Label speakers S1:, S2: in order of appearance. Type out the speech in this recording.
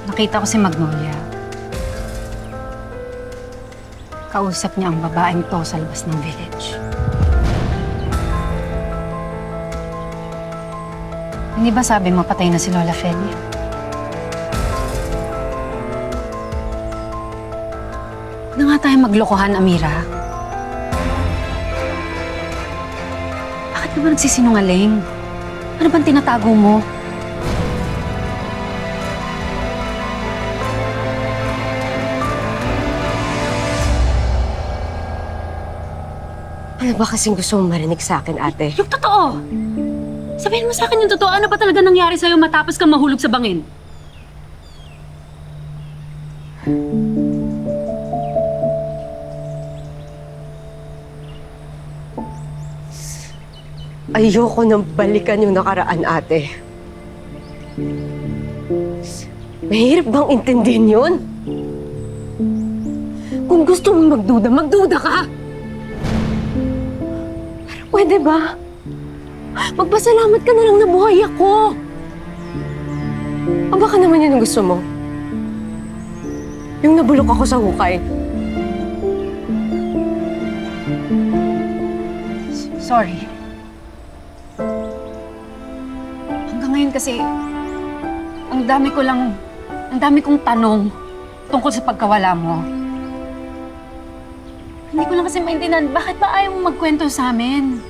S1: Nakita ko si Magnolia. Kausap niya ang babaeng to sa labas ng village. Hindi ba sabi mo patay na si Lola Felia? Huwag na nga tayo maglokohan, Amira. Bakit ka ba nagsisinungaling? Ano bang tinatago mo?
S2: Ano ba kasing gusto mong marinig sa akin, ate?
S1: Yung totoo! Sabihin mo sa akin yung totoo. Ano ba talaga nangyari sa'yo matapos kang mahulog sa bangin?
S2: Ayoko nang balikan yung nakaraan, ate. Mahirap bang intindihin yun? Kung gusto mong magduda, magduda ka! Pero pwede ba? Magpasalamat ka na lang na buhay ako! O baka naman yun ang gusto mo? Yung nabulok ako sa hukay.
S1: Sorry. Hanggang ngayon kasi, ang dami kong tanong tungkol sa pagkawala mo. Hindi ko lang kasi maintindihan, bakit ba ayaw mong magkwento sa amin?